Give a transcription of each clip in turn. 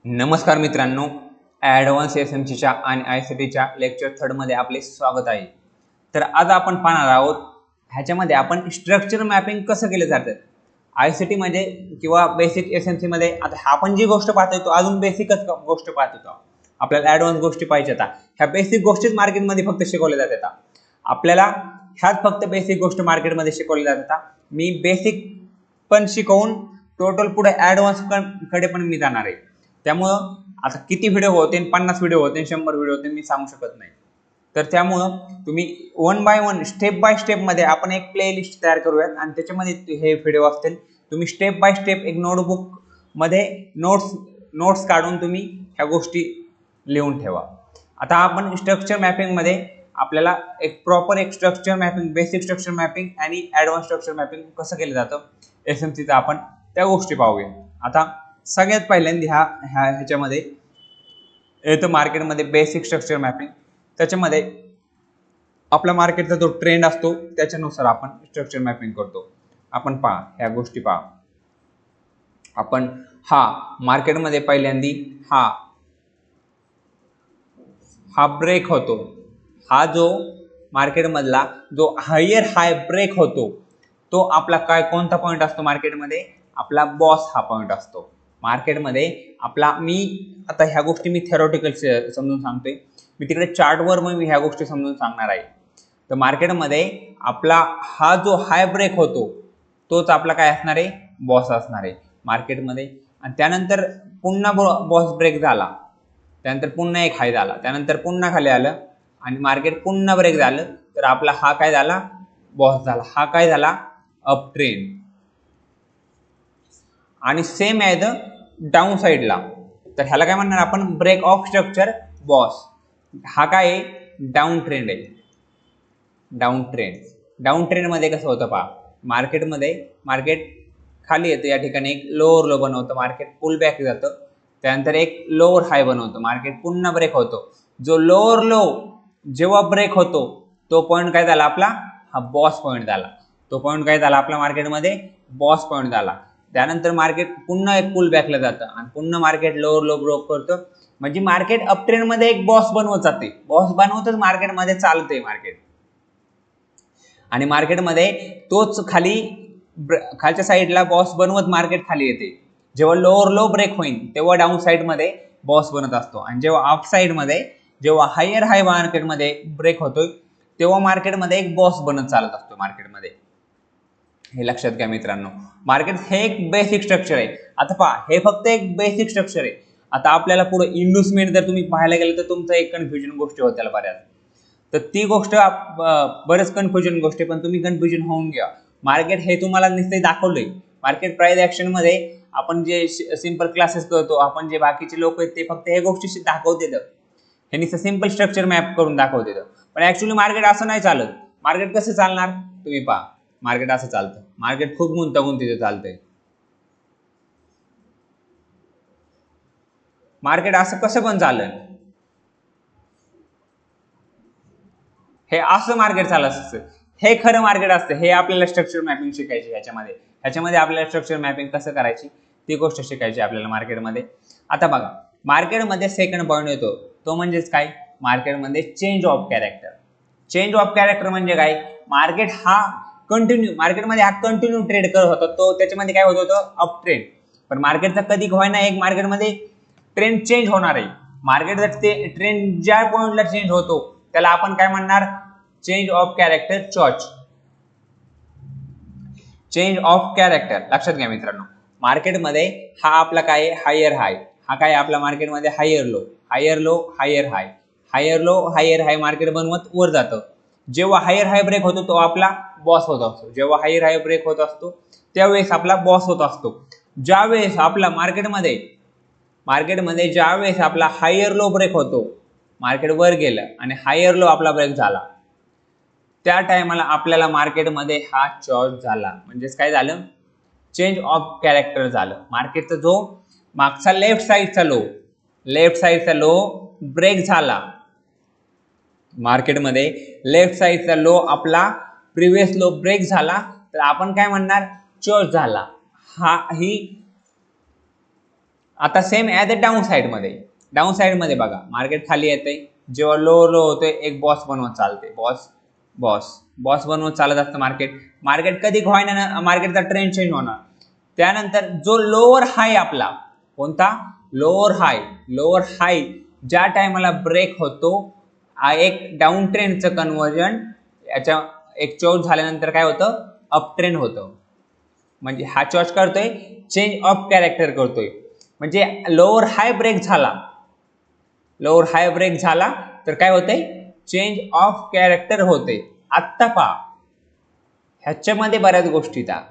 नमस्कार मित्रांनो, ॲडव्हान्स एसएमसीच्या आणि आयसीटीच्या लेक्चर 3 मध्ये आपले स्वागत आहे. तर आज आपण पाहणार आहोत ह्याच्यामध्ये आपण स्ट्रक्चर मॅपिंग कसं केलं जातं आयसीटी मध्ये किंवा बेसिक एसएमसी मध्ये. आता आपण जी गोष्ट पाहतोय तो अजून बेसिकच गोष्ट पाहत होतो. आपल्याला ॲडव्हान्स गोष्टी पाहिजे आता. ह्या बेसिक गोष्टीच मार्केटमध्ये फक्त शिकवल्या जातात. आपल्याला ह्याच फक्त बेसिक गोष्ट मार्केटमध्ये शिकवल्या जातात. मी बेसिक पण शिकवून टोटल पुढे ॲडव्हान्स कडे पण मी जाणार आहे. त्यामुळं आता किती व्हिडिओ होते, 50 व्हिडिओ होते, 100 व्हिडिओ होते, मी सांगू शकत नाही. तर त्यामुळं तुम्ही one by one step by step मध्ये आपण एक प्लेलिस्ट तयार करूयात आणि त्याच्यामध्ये हे व्हिडिओ असतील. तुम्ही स्टेप बाय स्टेप एक नोटबुक मध्ये नोट्स काढून तुम्ही ह्या गोष्टी लिहून ठेवा. आता आपण स्ट्रक्चर मॅपिंग मध्ये आपल्याला एक प्रॉपर एक structure mapping, basic structure mapping आणि ॲडव्हान्स स्ट्रक्चर मॅपिंग कसं केलं जातं एसएमसीचं आपण त्या गोष्टी पाहूया. आता सगळ्यात पहिल्यांदा ह्याच्यामध्ये येतं मार्केटमध्ये बेसिक स्ट्रक्चर मॅपिंग. त्याच्यामध्ये आपला मार्केटचा जो ट्रेंड असतो त्याच्यानुसार आपण स्ट्रक्चर मॅपिंग करतो. आपण पहा ह्या गोष्टी पहा. आपण मार्केटमध्ये पहिल्यांदा हा ब्रेक होतो. हा जो मार्केटमधला जो हायर हाय ब्रेक होतो तो आपला कोणता पॉईंट असतो मार्केटमध्ये? आपला बॉस हा पॉईंट असतो मार्केटमध्ये आपला. मी आता ह्या गोष्टी मी थेरॉटिकल समजून सांगतोय, मी तिकडे चार्टवर मग मी ह्या गोष्टी समजून सांगणार आहे. तर मार्केटमध्ये आपला हा जो हाय ब्रेक होतो तोच आपला काय असणार आहे? बॉस असणार आहे मार्केटमध्ये. आणि त्यानंतर पुन्हा बॉस ब्रेक झाला, त्यानंतर पुन्हा एक हाय झाला, त्यानंतर पुन्हा खाली आलं आणि मार्केट पुन्हा ब्रेक झालं तर आपला हा काय झाला? बॉस झाला. हा काय झाला? Up trend. आणि सेम आहे द डाऊन साईडला. तर ह्याला काय म्हणणार आपण? Break of structure boss. हा काय आहे? डाऊन ट्रेंड आहे. डाऊन ट्रेंड मध्ये कसं होतं पहा, मार्केटमध्ये मार्केट खाली येतं, या ठिकाणी एक लोअर लो बनवतं, मार्केट पुल बॅक जातं, त्यानंतर एक लोअर हाय बनवतं, मार्केट पुन्हा ब्रेक होतो. जो लोअर लो जेव्हा ब्रेक होतो तो पॉईंट काय झाला आपला? हा बॉस पॉईंट झाला. तो पॉईंट काय झाला आपल्या मार्केटमध्ये? बॉस पॉईंट झाला. त्यानंतर मार्केट पुन्हा एक पुल बॅकला जातं आणि पुन्हा मार्केट लोअर लो ब्रेक करतं. म्हणजे मार्केट अप ट्रेंड मध्ये एक बॉस बनवत जाते. बॉस बनवतच मार्केटमध्ये चालते मार्केट. आणि मार्केटमध्ये तोच खालच्या साईडला बॉस बनवत मार्केट खाली येते. जेव्हा लोअर लो ब्रेक होईल तेव्हा डाऊन साईड मध्ये बॉस बनत असतो. आणि जेव्हा अप साईड मध्ये, जेव्हा हायर हाय मार्केटमध्ये ब्रेक होतोय तेव्हा मार्केटमध्ये एक बॉस बनत चालत असतो मार्केटमध्ये. हे लक्षात घ्या मित्रांनो. मार्केट हे एक बेसिक स्ट्रक्चर आहे. आता पहा, हे फक्त एक बेसिक स्ट्रक्चर आहे. आता आपल्याला पुढे इन्व्हेस्टमेंट जर तुम्ही पाहायला गेलं तर तुमचं एक कन्फ्युजन गोष्टी होत्या बऱ्याच. तर ती गोष्ट बरेच कन्फ्युजन गोष्टी, पण तुम्ही कन्फ्युजन होऊन घ्या. मार्केट हे तुम्हाला नुसते दाखवलंय. मार्केट प्राइस ऍक्शन मध्ये आपण जे सिंपल क्लासेस करतो, आपण जे बाकीचे लोक आहेत ते फक्त हे गोष्टी दाखवते. हे नुसतं सिंपल स्ट्रक्चर मॅप करून दाखवते. पण ऍक्च्युअली मार्केट असं नाही चालत. मार्केट कसं चालणार तुम्ही पहा. मार्केट असं चालतं. मार्केट खूप गुंतागुंतीचं चालतंय. मार्केट असं कसं पण चालेल. हे असं मार्केट चालत असतं. हे खरं मार्केट असतं. हे आपल्याला स्ट्रक्चर मॅपिंग शिकायची. ह्याच्यामध्ये आपल्याला स्ट्रक्चर मॅपिंग कसं करायची ती गोष्ट शिकायची आपल्याला मार्केटमध्ये. आता बघा, मार्केटमध्ये सेकंड पॉईंट येतो तो म्हणजेच काय? मार्केटमध्ये change of character. Change of character म्हणजे काय? मार्केटमध्ये हा कंटिन्यू ट्रेड करत होता. तो त्याच्यामध्ये काय होत होतं? Up trend. पण मार्केटचा कधी होईना एक मार्केटमध्ये ट्रेंड चेंज होणार आहे. मार्केट जर ते ट्रेंड ज्या पॉईंटला चेंज होतो त्याला आपण काय म्हणणार? चेंज ऑफ कॅरेक्टर चॉर्च. चेंज ऑफ कॅरेक्टर लक्षात घ्या मित्रांनो. मार्केटमध्ये हा आपला काय? Higher high. हा काय आपला मार्केटमध्ये? Higher low, higher low, higher high, higher low, higher high market बनवत वर जातं. जेव्हा हायर हाय ब्रेक होतो तो आपला बॉस होत असतो. जेव्हा हायर हाय ब्रेक होत असतो त्यावेळेस आपला बॉस होत असतो. ज्यावेळेस आपला मार्केटमध्ये ज्यावेळेस आपला हायर लो ब्रेक होतो, मार्केट वर गेलं आणि हायर लो आपला ब्रेक झाला, त्या टायमाला आपल्याला मार्केटमध्ये हा चॉर्च झाला. म्हणजेच काय झालं? चेंज ऑफ कॅरेक्टर झालं. मार्केटचा जो मागचा लेफ्ट साईडचा लो ब्रेक झाला. मार्केटमध्ये लेफ्ट साईडचा लो आपला प्रिव्हियस लो ब्रेक झाला तर आपण काय म्हणणार? चॉर्च झाला. ही आता सेम ॲज अ डाऊन साईडमध्ये बघा मार्केट खाली येते, जेव्हा लो होतोय एक बॉस बनवत चालते, बॉस बनवत चालत असतं मार्केट कधी होईना ना मार्केटचा ट्रेंड चेंज होणार. त्यानंतर जो लोअर हाय आपला कोणता लोअर हाय ज्या टायमाला ब्रेक होतो एक डाऊन ट्रेंडचं कन्वर्जन याच्या एक चॉर्च झाल्यानंतर काय होतं अप ट्रेंड होतं. म्हणजे हा चॉर्च करतोय चेंज ऑफ कॅरेक्टर करतोय. म्हणजे लोअर हाय ब्रेक झाला तर काय होतंय चेंज ऑफ कॅरेक्टर होते. आत्ता पहा ह्याच्यामध्ये बऱ्याच गोष्टी येतात.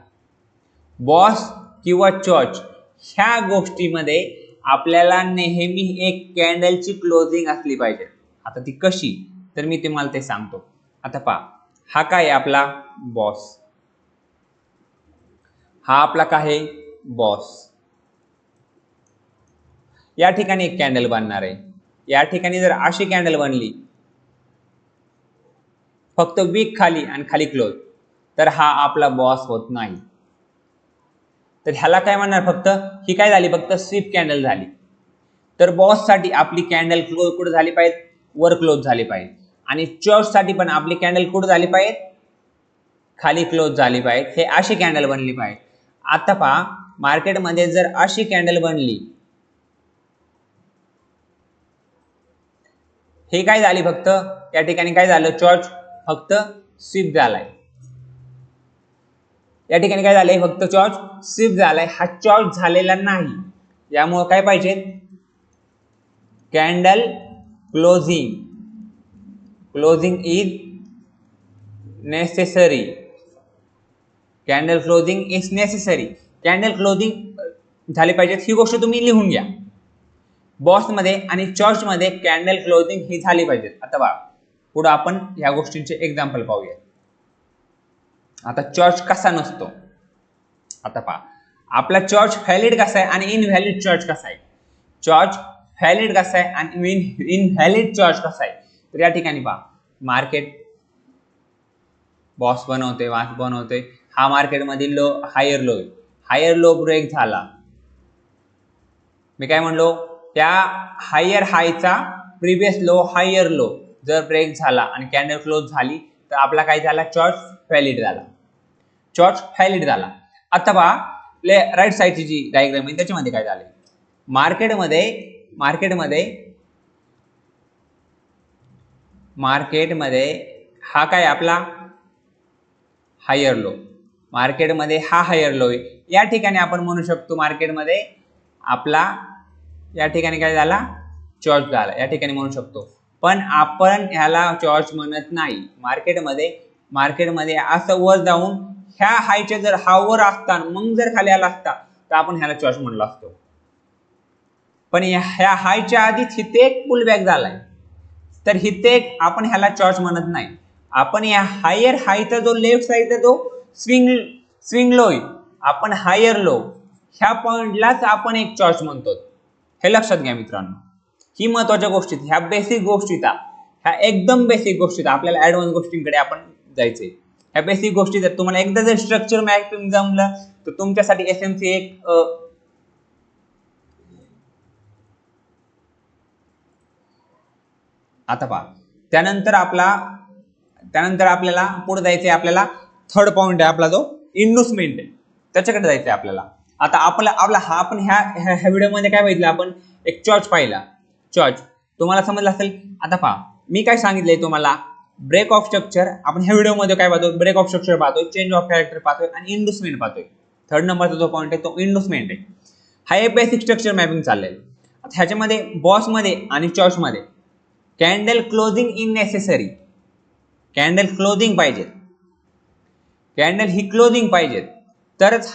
बॉस किंवा चॉर्च ह्या गोष्टीमध्ये आपल्याला नेहमी एक कॅन्डलची क्लोजिंग असली पाहिजे. आता ती कशी तर मी तुम्हाला ते सांगतो. आता पहा हा काय आपला बॉस, हा आपला काय बॉस. या ठिकाणी एक कॅन्डल बनणार आहे. या ठिकाणी जर अशी कॅन्डल बनली फक्त वीक खाली आणि खाली क्लोज तर हा आपला बॉस होत नाही. तर ह्याला काय म्हणणार फक्त ही काय झाली फक्त स्वीप कॅन्डल झाली. तर बॉस साठी आपली कॅन्डल क्लोज कुठे झाली पाहिजे वर क्लोज झाली पाहिजे. आणि चॉर्च साठी पण आपली कॅन्डल कुठे झाली पाहिजे खाली क्लोज झाली पाहिजे. हे अशी कॅन्डल बनली पाहिजे. आता पहा मार्केटमध्ये जर अशी कॅन्डल बनली हे काय झाली फक्त या ठिकाणी काय झालं चॉर्च फक्त स्वीप झालाय. या ठिकाणी काय झालंय फक्त चॉर्च स्वीप झालाय. हा चॉर्च झालेला नाही. यामुळे काय पाहिजे candle closing is necessary. Candle closing is necessary. Candle closing झाली पाहिजे ही गोष्ट तुम्ही लिहून घ्या. बॉस मध्ये आणि चॉर्च मध्ये कॅन्डल क्लोजिंग ही झाली पाहिजे. आता बघा पुढे आपण ह्या गोष्टींचे एक्झाम्पल पाहूया. आता चॉर्च कसा नसतो. आता पहा आपला चॉर्च व्हॅलिड कसा आहे आणि इनव्हॅलिड चॉर्च कसा आहे. चॉर्च व्हॅलिड कसा आहे आणि इनव्हॅलिड चॉर्च कसा आहे. तर या ठिकाणी पहा मार्केट बॉस बनवते हा मार्केटमध्ये हायर लो ब्रेक झाला. मी काय म्हणलो त्या हायर हायचा प्रिव्हियस लो हायर लो जर ब्रेक झाला आणि कॅन्डल क्लोज झाली तर आपला काय झाला चॉर्च व्हॅलिड झाला. आता पहा राईट साईडची जी डायग्राम आहे त्याच्यामध्ये काय झालंय मार्केटमध्ये हा काय आपला हायर लो. मार्केटमध्ये हा हायर लो आहे. या ठिकाणी आपण म्हणू शकतो मार्केटमध्ये आपला या ठिकाणी काय झाला चॉर्च झाला या ठिकाणी म्हणू शकतो. पण आपण ह्याला चॉर्च म्हणत नाही. मार्केटमध्ये असं वर जाऊन ह्या हायचे जर हा वर असता मग जर खाली आला असता तर आपण ह्याला चॉर्च म्हणलो असतो. पण ह्या हायच्या आधीच इथे एक पुल बॅक झालाय तर इथे आपण ह्याला चॉर्च म्हणत नाही. आपण या हायर हायचा जो लेफ्ट साईडचा जो स्विंग लो आपण हायर लो ह्या पॉइंटलाच आपण एक चॉर्च म्हणतो. हे लक्षात घ्या मित्रांनो. ही महत्वाच्या गोष्टी ह्या बेसिक गोष्टी ह्या एकदम बेसिक गोष्टी आपल्याला ऍडव्हान्स गोष्टींकडे आपण जायचंय. ह्या बेसिक गोष्टी जर तुम्हाला एकदा जर स्ट्रक्चर मॅपिंग जमलं तर तुमच्यासाठी एसएमसी एक आता पहा त्यानंतर आपल्याला पुढे जायचंय. आपल्याला थर्ड पॉइंट आहे आपला जो इन्व्हेस्टमेंट आहे त्याच्याकडे जायचंय आपल्याला. आता आपण ह्या व्हिडिओमध्ये काय बघितलं आपण एक चॉर्च पाहिला. चॉर्च तुम्हाला समजलं असेल. आता पहा मी काय सांगितलंय तुम्हाला ब्रेक ऑफ स्ट्रक्चर आपण ह्या व्हिडिओमध्ये काय पाहतो ब्रेक ऑफ स्ट्रक्चर पाहतोय चेंज ऑफ कॅरेक्टर पाहतोय आणि इन्व्हेस्टमेंट पाहतोय. थर्ड नंबरचा जो पॉईंट आहे तो इन्व्हेस्टमेंट आहे. हा एक बेसिक स्ट्रक्चर मॅपिंग चाललंय. ह्याच्यामध्ये बॉस मध्ये आणि चॉर्च मध्ये candle closing in necessary. Candle closing पाहिजे. कॅन्डल ही क्लोजिंग पाहिजे तरच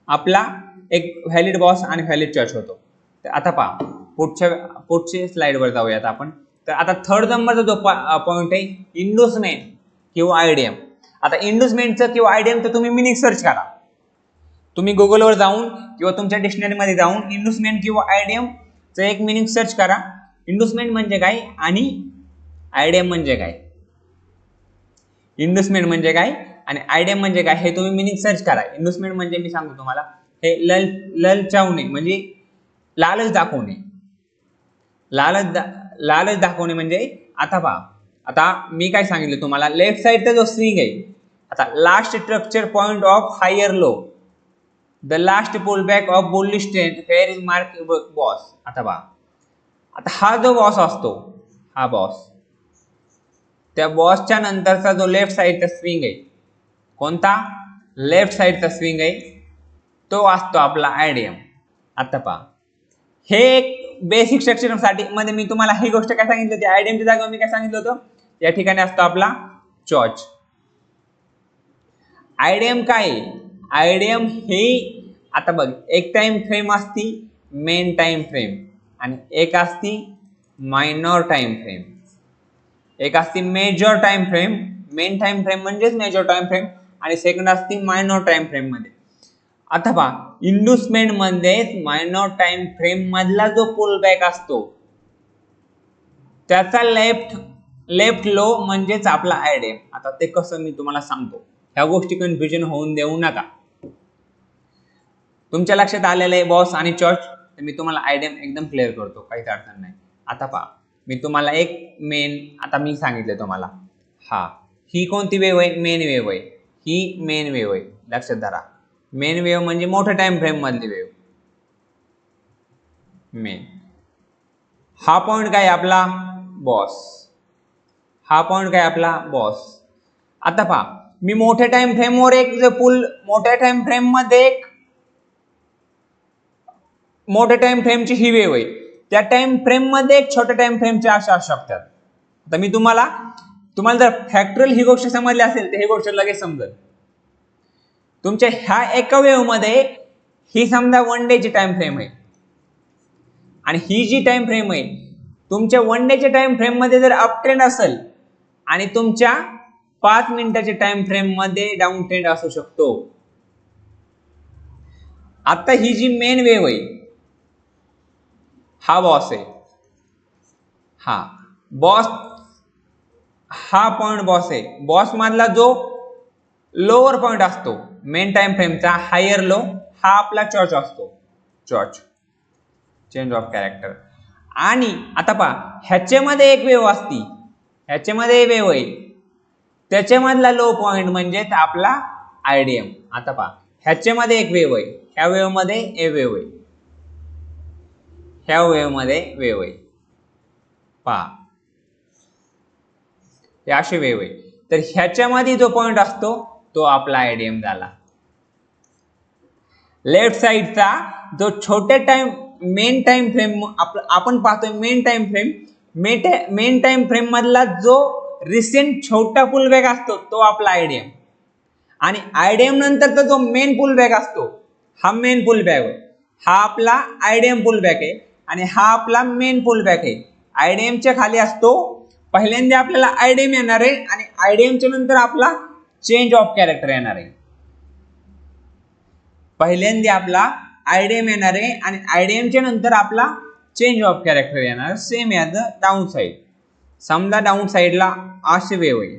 आपला एक व्हॅलिड बॉस आणि व्हॅलिड चॉर्च होतो. तर आता पहा पुढच्या स्लाइडवर जाऊयात आपण. तर आता थर्ड नंबरचा जो पॉइंट आहे इन्व्हेस्टमेंट किंवा आयडीएम. आता इन्व्हेस्टमेंटचं किंवा आयडीएमचं तुम्ही मिनिंग सर्च करा. तुम्ही गुगलवर जाऊन किंवा तुमच्या डिक्शनरीमध्ये जाऊन इन्व्हेस्टमेंट किंवा आयडीएमचं एक मिनिंग सर्च करा. इन्व्हेस्टमेंट म्हणजे काय आणि आयडीएम म्हणजे काय. इन्व्हेस्टमेंट म्हणजे काय आणि आयडीएम म्हणजे काय हे तुम्ही मिनिंग सर्च करा. इन्व्हेस्टमेंट म्हणजे मी सांगतो तुम्हाला हे ललचावणे म्हणजे लालच दाखवणे. लालच दाखवणे म्हणजे आता पहा, आता मी काय सांगितलं तुम्हाला, लेफ्ट साइडचा जो स्विंग आहे, आता last structure point of higher low, the last pull back of bullish trend where is mark boss. आता पहा, आता हा जो बॉस असतो, हा बॉस, त्या बॉसच्या नंतरचा जो लेफ्ट साइडचा स्विंग आहे, कोणता लेफ्ट साइडचा स्विंग आहे, तो असतो आपला आयडियम. आता पहा, हे एक बेसिक स्ट्रक्चर साठी मध्ये मी तुम्हाला ही गोष्ट काय सांगितली होती, आयडियमच्या जागेवर मी काय सांगितलं होतं, या ठिकाणी असतो आपला चॉच. आयडियम काय, आयडियम हे आता बघ, एक टाइम फ्रेम असती मेन टाइम फ्रेम आणि एक असती मायनॉर टाइम फ्रेम, एक असती major time frame, main time frame म्हणजेच मेजर टाइम फ्रेम, आणि सेकंड असती मायनॉर टाइम फ्रेम मध्ये. आता पहा, इंडुसमेंट मध्ये मायनॉर टाइम फ्रेम मधला जो पुल बॅक असतो त्याचा लेफ्ट लो म्हणजेच आपला आयडियम. आता ते कसं मी तुम्हाला सांगतो, ह्या गोष्टी कन्फ्युजन होऊन देऊ नका. तुमच्या लक्षात आलेलं आहे बॉस आणि चॉच, तर मी तुम्हाला आयडियम एकदम क्लिअर करतो, काहीच अडचण नाही. आता पहा, मी तुम्हाला एक मेन, आता मी सांगितलं तुम्हाला, हा ही कोणती वेव आहे, मेन वेव आहे, ही मेन वेव आहे, लक्षात धरा. मेन वेव म्हणजे मोठ्या टाइम फ्रेम मधली वेव, मेन. हा पॉइंट काय आपला बॉस, हा पॉइंट काय आपला बॉस. आता पहा, मी मोठ्या टाइम फ्रेमवर एक पुल, मोठ्या टाइम फ्रेम मध्ये एक मोठ्या टाइम फ्रेमची ही वेव आहे, त्या टाइम फ्रेम मध्ये एक छोट्या टाइम फ्रेमच्या अशा असू शकतात. आता मी तुम्हाला जर फॅक्टरल ही गोष्ट समजली असेल तर ही गोष्ट लगेच समजेल. तुमच्या ह्या एका वेव मध्ये ही समजा 1 डे ची टाइम फ्रेम आहे आणि ही जी टाइम फ्रेम आहे, तुमच्या 1 डे च्या टाइम फ्रेम मध्ये जर अप ट्रेंड असेल आणि तुमच्या 5 मिनिटाच्या टाइम फ्रेम मध्ये डाऊन ट्रेंड असू शकतो. आता ही जी मेन वेव आहे, हा बॉस आहे, हा बॉस, हा पॉइंट बॉस आहे. बॉस मधला जो लोअर पॉइंट असतो मेन टाइम फ्रेमचा, हायर लो, हा आपला चॉच असतो, चॉच, चेंज ऑफ कॅरेक्टर. आणि आता पहा, ह्याच्यामध्ये एक वेव असती, ह्याच्यामध्ये वेव आहे, त्याच्यामधला लो पॉइंट म्हणजे आपला आयडियम. आता पहा, ह्याच्यामध्ये एक वेव आहे, ह्या वेव मध्ये ए वेव आहे, ह्या वेव मध्ये वेव आहे, पहा हे अशी वेव आहे. तर ह्याच्यामध्ये जो पॉइंट असतो तो आपला आयडियम झाला. लेफ्ट साइडचा जो छोटे टाइम मेन टाइम फ्रेम आपण पाहतोय, main time frame, main time frame मधला जो रिसेंट छोटा पुल बॅक असतो तो आपला आयडियम. आणि आयडियम नंतरचा जो मेन पुल बॅक असतो, हा मेन पुल बॅक, हा आपला आयडियम पुल बॅक आहे आणि हा आपला मेन पुल बॅक आहे. आयडियमच्या खाली असतो, पहिल्यांदा आपल्याला आयडियम येणार आहे आणि आयडियमच्या नंतर आपला चेंज ऑफ कॅरेक्टर येणार आहे. पहिल्यांदा आपला आयडियम येणार आहे आणि आयडियमच्या नंतर आपला चेंज ऑफ कॅरेक्टर येणार, same as the down side. समजा डाऊन साइडला अशी वेव आहे,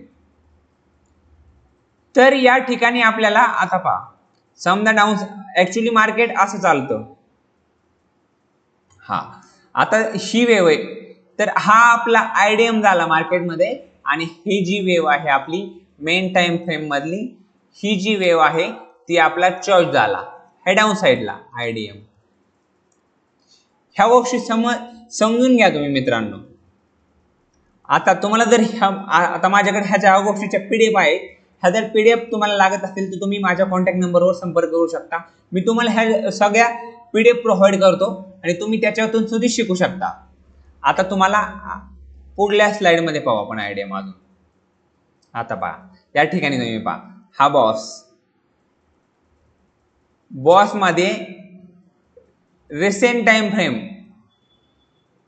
तर या ठिकाणी आपल्याला आता पहा, समजा डाऊन, ऍक्च्युली मार्केट असं चालतं, हा आता ही वेव आहे, तर हा आपला आयडियम झाला मार्केटमध्ये आणि ही जी वेव आहे आपली मेन टाइम फ्रेम मधली, ही जी वेव आहे ती आपला चॉइस झाला, हे डाऊन साइडला आयडियम. ह्या गोष्टी समजून घ्या तुम्ही मित्रांनो. आता तुम्हाला जर आता माझ्याकडे ह्या गोष्टीच्या पीडीएफ आहेत, ह्या जर पीडीएफ तुम्हाला लागत असतील तर तुम्ही माझ्या कॉन्टॅक्ट नंबरवर संपर्क करू शकता. मी तुम्हाला ह्या सगळ्या पीडीएफ प्रोव्हाइड करतो आणि तुम्ही त्याच्यातून सुद्धा शिकू शकता. आता तुम्हाला पुढल्या स्लाइड मध्ये पाहू आपण आयडियम अजून. आता पहा, या ठिकाणी तुम्ही पहा, हा बॉस मध्ये रिसेंट टाइम फ्रेम,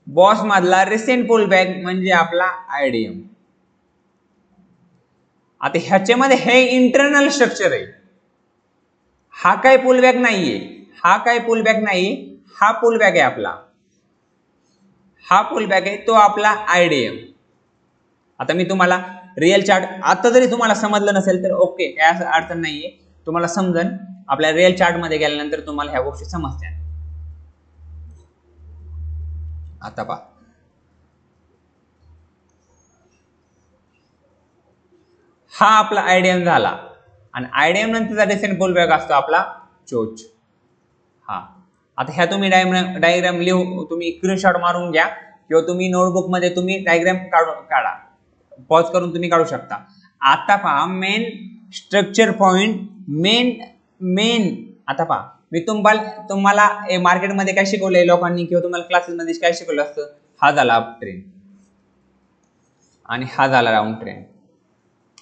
बॉस मधला रिसेंट पुल बॅक म्हणजे आपला आयडियम. आता ह्याच्यामध्ये हे इंटरनल स्ट्रक्चर आहे, हा काय पुलबॅक नाहीये, हा काय पुलबॅक नाही, हा पुलबॅक आहे आपला, हा पुलबॅक आहे तो आपला आयडियम. आता मी तुम्हाला रिअल चार्ट, आता जरी तुम्हाला समजलं नसेल तर ओके, काय अडचण नाहीये, तुम्हाला समजन. आपल्या रिअल चार्ट मध्ये गेल्यानंतर तुम्हाला ह्या गोष्टी समजतात. आता पहा, हा आपला आयडीएम झाला आणि आयडीएम नंतरचा रिसेंट पुलबॅक असतो आपला चोच. हा आता ह्या तुम्ही डायग्राम लिहू, तुम्ही स्क्रीनशॉट मारून घ्या किंवा तुम्ही नोटबुक मध्ये तुम्ही डायग्राम काढा, पॉज करून तुम्ही काढू शकता. आता पहा मेन स्ट्रक्चर पॉइंट, मेन आता पहा, मी तुम्हाला मार्केटमध्ये काय शिकवलंय लोकांनी किंवा तुम्हाला क्लासेसमध्ये काय शिकवलं असतं, हा झाला अप ट्रेंड आणि हा झाला डाऊन ट्रेंड.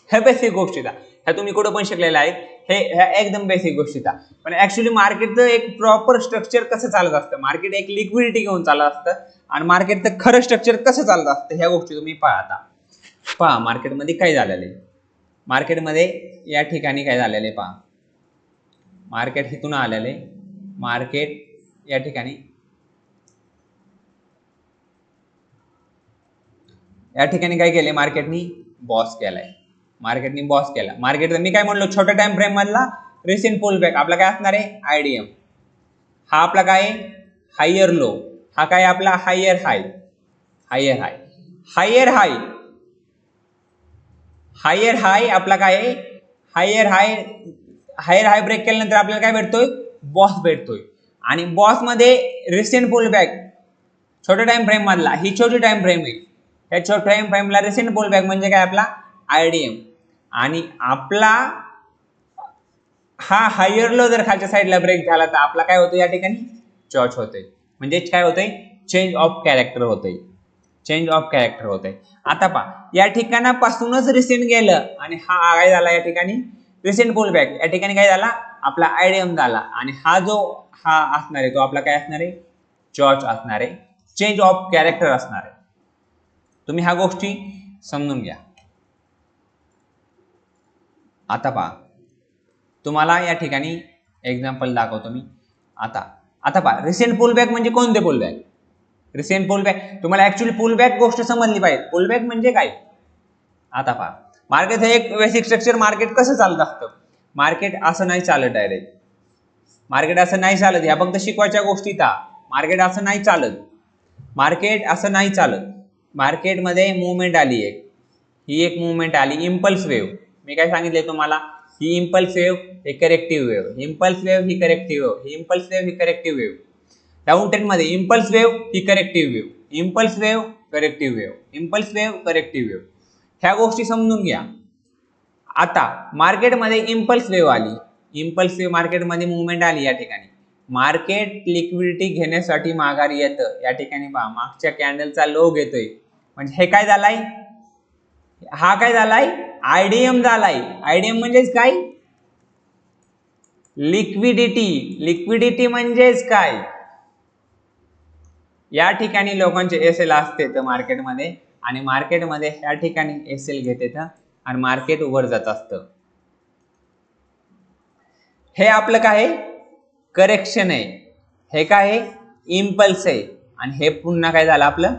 ह्या बेसिक गोष्टीचा ह्या तुम्ही कुठं पण शिकलेला आहे, ह्या एकदम बेसिक गोष्टीचा. पण ऍक्च्युली मार्केटचं एक प्रॉपर स्ट्रक्चर कसं चालत असतं, मार्केट एक लिक्विडिटी घेऊन चालत असतं आणि मार्केटचं खरं स्ट्रक्चर कसं चालत असतं ह्या गोष्टी तुम्ही पहा. आता पहा मार्केटमध्ये काय झालेलं आहे, मार्केटमध्ये या ठिकाणी काय झालेलं आहे पहा, मार्केट इथून आलेले, मार्केट या ठिकाणी काय केले, मार्केटनी बॉस केलाय, मार्केटनी बॉस केला. मार्केट मी काय म्हणलो, छोट्या टाइम फ्रेम मधला रिसेंट पुलबॅक आपला काय असणार आहे, आयडीएम. हा आपला काय हायर लो, हा काय आपला higher high, higher high, higher high, higher हाय आपला काय, हायर हाय, हायर हाय ब्रेक केल्यानंतर आपल्याला काय भेटतोय, बॉस भेटतोय. आणि बॉस मध्ये रिसेंट पुलबॅक छोट्या टाइम फ्रेम मधला, ही छोटी टाइम फ्रेम आहे, या छोट्या टाइम फ्रेमला रिसेंट पुलबॅक म्हणजे काय आपला आयडीएम. आणि आपला हा हायर लो जर खालच्या साईडला ब्रेक झाला तर आपला काय होतं, या ठिकाणी चॉच होते, म्हणजे काय होतंय, चेंज ऑफ कॅरेक्टर होतंय, चेंज ऑफ कॅरेक्टर होतंय. आता पहा या ठिकाणापासूनच रिसेंट गेलं आणि हा काय झाला, या ठिकाणी रिसेंट पुलबॅक, या ठिकाणी काय झाला आपला आयडीएम झाला आणि हा जो हा असणार आहे तो आपला काय असणार आहे, चॉच असणार आहे, चेंज ऑफ कॅरेक्टर असणार आहे. तुम्ही ह्या गोष्टी समजून घ्या. आता पहा तुम्हाला या ठिकाणी एक्झाम्पल दाखवतो मी. आता पहा रिसेंट पुलबॅक म्हणजे कोणते पुलबॅक, रिसेंट पुलबॅक तुम्हाला ऍक्च्युअली पुलबॅक गोष्ट समजली पाहिजे, पुलबॅक म्हणजे काय. आता पहा मार्केट हे एक बेसिक स्ट्रक्चर, मार्केट कसं चालत असतं, मार्केट असं नाही चालत डायरेक्ट, मार्केट असं नाही चालत, ह्या फक्त शिकवायच्या गोष्टी. मार्केट असं नाही चालत, मार्केट असं नाही चालत. मार्केटमध्ये मुवमेंट आली एक, ही एक मुवमेंट आली, इम्पल्स वेव्ह, मी काय सांगितले तुम्हाला, ही इम्पल्स वेव्ह, हे करेक्टिव्ह वेव्ह, इम्पल्स वेव्ह ही करेक्टिव्ह वेव्ह, ही इम्पल्स वेव्ह ही करेक्टिव्ह वेव्ह. डाऊन ट्रेंड मध्ये इम्पल्स वेव्ह ही corrective wave, impulse wave corrective wave, impulse wave corrective wave. ह्या गोष्टी समजून घ्या. आता मार्केटमध्ये इम्पल्स वेव्ह आली, इम्पल्स वेव्ह मार्केटमध्ये मुवमेंट आली, या ठिकाणी मार्केट लिक्विडिटी घेण्यासाठी माघारी येतं. या ठिकाणी पहा मागच्या कॅन्डलचा लो घेतोय, म्हणजे हे काय झालाय, हा काय झालाय, आयडीएम झालाय. आयडीएम म्हणजेच काय, लिक्विडिटी. लिक्विडिटी म्हणजेच काय, या ठिकाणी लोकांचे एसएल असते तर मार्केटमध्ये, आणि मार्केटमध्ये या ठिकाणी एसएल घेते आणि मार्केट वर जात असतं. हे आपलं काय करेक्शन आहे, हे काय इम्पल्स आहे, आणि हे पुन्हा काय झालं आपलं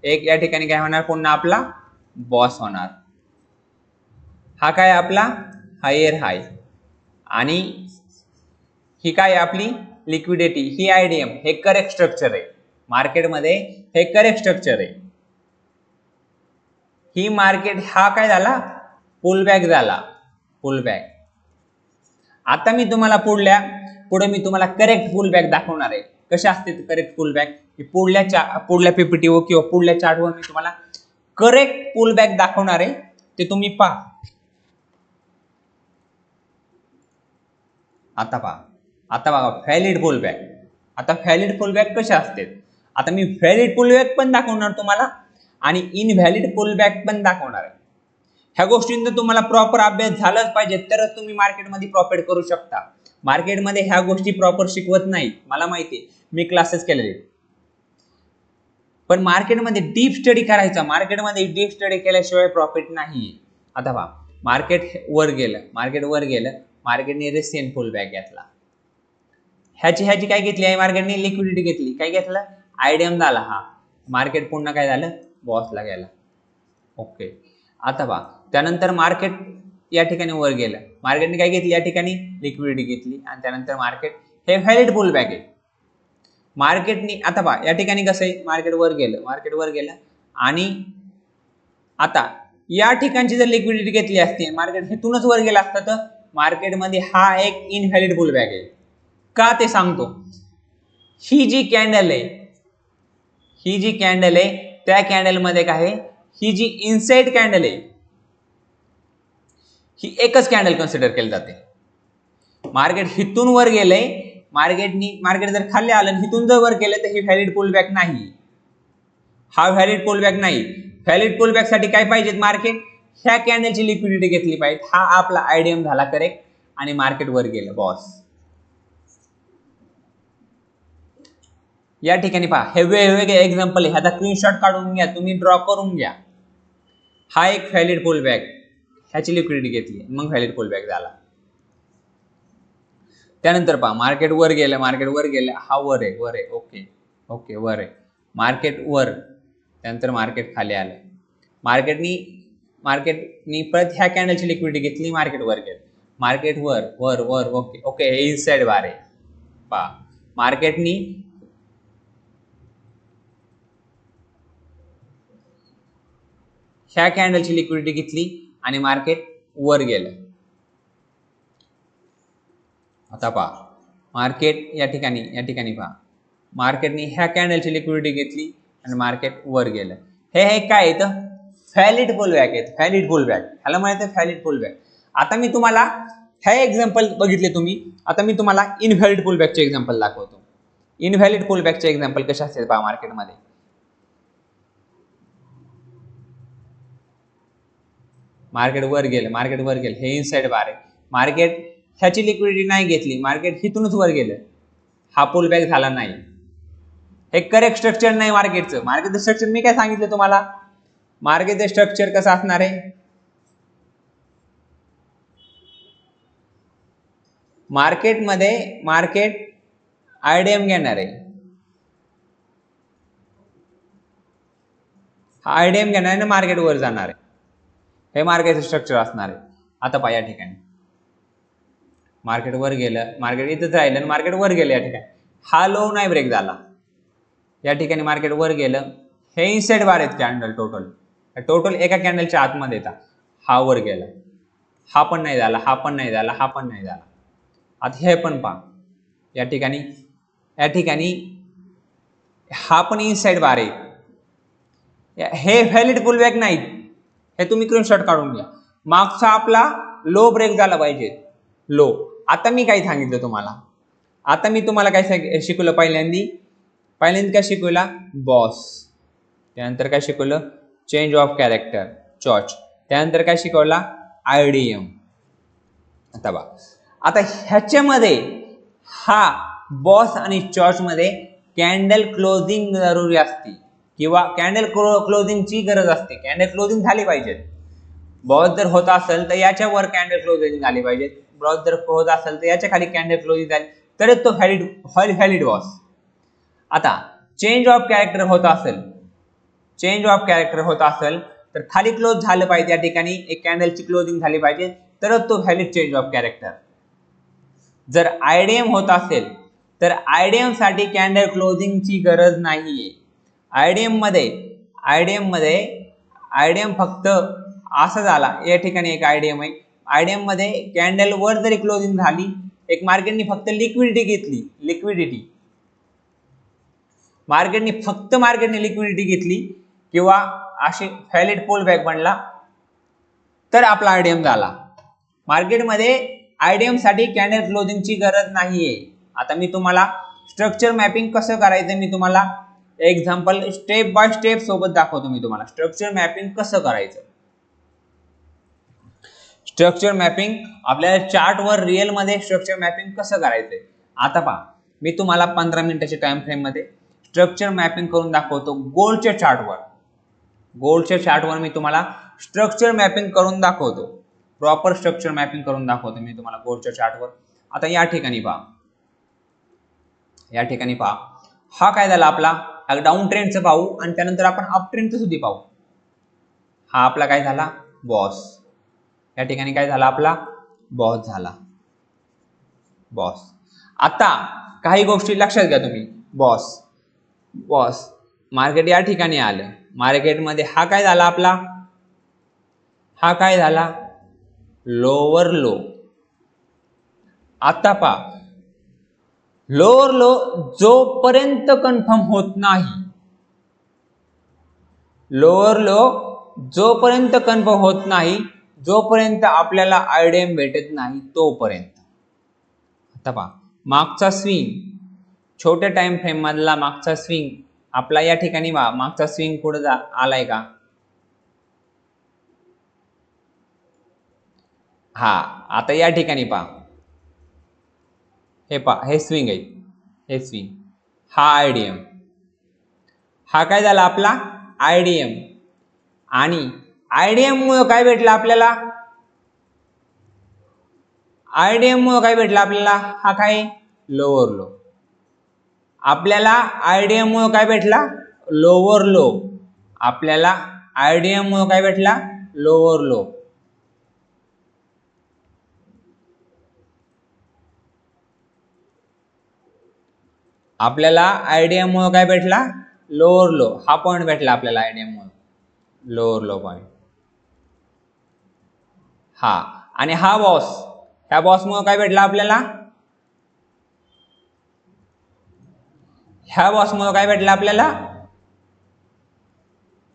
एक, या ठिकाणी काय होणार, पुन्हा आपला बॉस होणार. हा काय आपला हायर हाय, आणि ही काय आपली लिक्विडिटी, ही आयडीएम, हे करेक्ट स्ट्रक्चर आहे मार्केटमध्ये, हे करेक्ट स्ट्रक्चर आहे. ही मार्केट हा काय झाला, पुलबॅक झाला, पुलबॅक. आता मी तुम्हाला पुढे मी तुम्हाला करेक्ट पुलबॅक दाखवणार आहे. कसे असते करेक्ट पुलबॅक, पुढल्या पीपीटीवर किंवा पुढल्या चार्टवर मी तुम्हाला करेक्ट पुलबॅक दाखवणार आहे, ते तुम्ही पहा. आता बघा व्हॅलिड पुलबॅक. आता व्हॅलिड पुलबॅक कसे असते, आता मी व्हॅलिड पुलबॅक पण दाखवणार तुम्हाला आणि इनव्हॅलिड पुलबॅक पण दाखवणार आहे. ह्या गोष्टींचा तुम्हाला प्रॉपर अभ्यास झालाच पाहिजे, तरच तुम्ही मार्केटमध्ये प्रॉफिट करू शकता. मार्केटमध्ये ह्या गोष्टी प्रॉपर शिकवत नाही, मला माहिती आहे, मी क्लासेस केलेले, पण मार्केटमध्ये डीप स्टडी करायचा, मार्केटमध्ये डीप स्टडी केल्याशिवाय प्रॉफिट नाही. आता पहा मार्केट वर गेलं, मार्केटने रिसेंट पुलबॅक घेतला, ह्याची काय घेतली आहे, मार्केटने लिक्विडिटी घेतली, काय घेतलं, आयडीएम झाला, हा मार्केट पुन्हा काय झालं, बॉसला गेला. ओके. आता पहा त्यानंतर मार्केट या ठिकाणी वर गेलं, मार्केटने काय घेतली, या ठिकाणी लिक्विडिटी घेतली, आणि त्यानंतर मार्केट हे व्हॅलिड पुलबॅक आहे. मार्केटनी आता पहा या ठिकाणी कसं आहे, मार्केट वर गेलं आणि आता या ठिकाणची जर लिक्विडिटी घेतली असती, मार्केट हेतूनच वर गेला असता, तर मार्केटमध्ये हा एक इनव्हॅलिड पुलबॅक आहे. का ते सांगतो. ही जी कॅन्डल आहे त्या कॅन्डल मध्ये काय आहे, ही जी इनसाइड कॅन्डल आहे ही एकच कॅन्डल कन्सिडर केली जाते. मार्केट हिथून वर गेलंय, मार्केट जर खाली आलं हिथून जर वर गेलं तर ही व्हॅलिड पुलबॅक नाही, हा व्हॅलिड पुलबॅक नाही. व्हॅलिड पुलबॅक साठी काय पाहिजे, मार्केट ह्या कॅन्डलची लिक्विडिटी घेतली पाहिजे. हा आपला आयडीएम झाला करेक्ट आणि मार्केट वर गेलं बॉस. या ठिकाणी पहा हे वेगवेगळे एक्झाम्पल आहे, ह्याचा स्क्रीनशॉट काढून घ्या, तुम्ही ड्रॉ करून घ्या. हा एक व्हॅलिड पुलबॅक, ह्याची लिक्विडिटी घेतली मग व्हॅलिड पुलबॅक झाला. त्यानंतर पहा मार्केट वर गेलं, हा वर आहे ओके वर आहे, मार्केट वर, त्यानंतर मार्केट खाली आलं, मार्केटनी परत ह्या कॅन्डलची लिक्विडिटी घेतली, मार्केट वर गेलं, मार्केट वर ओके हे इनसाइड बार आहे. पहा मार्केटनी ह्या कॅन्डलची लिक्विडिटी घेतली आणि मार्केट वर गेलं. आता पहा मार्केट या ठिकाणी पहा मार्केटनी ह्या कॅन्डलची लिक्विडिटी घेतली आणि मार्केट वर गेलं. हे काय येतं, व्हॅलिड पुलबॅक आहेत, व्हॅलिड पुलबॅक, ह्याला माहिती आहे व्हॅलिड पुलबॅक. आता मी तुम्हाला हे एक्झाम्पल बघितले तुम्ही, आता मी तुम्हाला इनव्हॅलिड पुलबॅकचे एक्झाम्पल दाखवतो. इनव्हॅलिड पुलबॅकचे एक्झाम्पल कसे असतील पहा मार्केटमध्ये. मार्केट वर गेलं हे इनसाइड बार आहे, मार्केट ह्याची लिक्विडिटी नाही घेतली, मार्केट हिथूनच वर गेलं, हा पुलबॅक झाला नाही. हे करेक्ट स्ट्रक्चर नाही मार्केटचं. मार्केटचं स्ट्रक्चर मी काय सांगितलं तुम्हाला, मार्केटचं स्ट्रक्चर कसं असणार आहे, मार्केट आयडीएम घेणार आहे, आयडीएम घेणार आहे, मार्केट वर जाणार आहे, हे मार्केटचं स्ट्रक्चर असणार आहे. आता पहा या ठिकाणी मार्केट वर गेलं, मार्केट इथंच राहिलं आणि मार्केट वर गेलं, या ठिकाणी हा लो नाही ब्रेक झाला, या ठिकाणी मार्केट वर गेलं, हे इनसाइड बार आहेत कॅन्डल टोटल एका कॅन्डलच्या आतमध्ये येतात, हा वर गेला, हा पण नाही झाला, हा पण नाही झाला. आता हे पण पहा या ठिकाणी हा पण इनसाइड बार आहे, हे व्हॅलिड पुलबॅक नाही, हे तुम्ही स्क्रीनशॉट काढून घ्या. मागचा आपला लो ब्रेक झाला पाहिजे, लो. आता मी काय सांगितलं तुम्हाला, आता मी तुम्हाला काय शिकवलं, पहिल्यांदा काय शिकवला बॉस, त्यानंतर काय शिकवलं चेंज ऑफ कॅरेक्टर चॉच, त्यानंतर काय शिकवला आयडीएम. आता ह्याच्यामध्ये हा बॉस आणि चॉच मध्ये कॅन्डल क्लोजिंग जरुरी असते किंवा कॅन्डल क्लोजिंगची गरज असते, कॅन्डल क्लोजिंग झाली पाहिजे. बॉस जर होत असेल तर याच्यावर कॅन्डल क्लोजिंग झाली पाहिजे, बॉस जर होत असेल तर याच्या खाली कॅन्डल क्लोजिंग झाली तरच तो व्हॅलिड बॉस. आता चेंज ऑफ कॅरेक्टर होत असेल तर खाली क्लोज झालं पाहिजे, या ठिकाणी एक कॅन्डलची क्लोजिंग झाली पाहिजे तरच तो व्हॅलिड चेंज ऑफ कॅरेक्टर. जर आयडीएम होत असेल तर आयडीएम साठी कॅन्डल क्लोजिंगची गरज नाहीये. आयडीएम फक्त असं झाला, या ठिकाणी एक आयडीएम आहे, आयडीएम मध्ये कॅन्डल वर जरी क्लोजिंग झाली, एक मार्केटने फक्त लिक्विडिटी घेतली किंवा अशी व्हॅलिड पुलबॅक बनला तर आपला आयडीएम झाला. मार्केटमध्ये आयडीएम साठी कॅन्डल क्लोजिंगची गरज नाहीये. आता मी तुम्हाला स्ट्रक्चर मॅपिंग कसं करायचं मी तुम्हाला एक्झाम्पल स्टेप बाय स्टेप सोबत दाखवतो. मी तुम्हाला स्ट्रक्चर मॅपिंग कसं करायचं. स्ट्रक्चर मॅपिंग आपल्याला चार्टवर रिअल मध्ये स्ट्रक्चर मॅपिंग कसं करायचंय. आता पहा मी तुम्हाला 15 मिनिटाच्या टाइम फ्रेम मध्ये स्ट्रक्चर मॅपिंग करून दाखवतो. गोल्डच्या चार्टवर मी तुम्हाला स्ट्रक्चर मॅपिंग करून दाखवतो. प्रॉपर स्ट्रक्चर मॅपिंग करून दाखवतो मी तुम्हाला गोल्डच्या चार्टवर. आता या ठिकाणी पहा हा काय झाला आपला डाऊन ट्रेंडचं पाहू आणि त्यानंतर आपण अप ट्रेंडचं सुद्धा पाहू. हा आपला काय झाला बॉस. या ठिकाणी काय झाला आपला बॉस झाला. आता काही गोष्टी लक्षात घ्या तुम्ही. बॉस. बॉस मार्केट या ठिकाणी आलं. मार्केटमध्ये हा काय झाला आपला, हा काय झाला लोअर लो. आता पा लोअर लो जोपर्यंत कन्फर्म होत नाही, लोअर लो जोपर्यंत कन्फर्म होत नाही, जोपर्यंत आपल्याला आयडीएम भेटत नाही तोपर्यंत. आता पहा मागचा स्विंग, छोट्या टाइम फ्रेम मधला मागचा स्विंग आपला या ठिकाणी मागचा स्विंग कुठे आलाय का, हा आता या ठिकाणी पहा, हे पहा हे स्विंग आहे, हे स्विंग, हा आयडीएम, हा काय झाला आपला आयडीएम. आणि आयडीएम मुळे काय भेटलं आपल्याला, आयडीएम मुळे काय भेटलं आपल्याला, हा काय लोअर लो. आपल्याला आयडीएम मुळे काय भेटला लोअर लो, आपल्याला आयडीएम मुळे काय भेटला लोअर लो. आपल्याला आयडीएम मुळे काय भेटला लोअर लो, हा पॉइंट भेटला आपल्याला आयडीएम मुळे, लोअर लो पॉइंट. हा आणि हा बॉस, ह्या बॉस मुळे काय भेटला आपल्याला, ह्या बॉस मुळे काय भेटला आपल्याला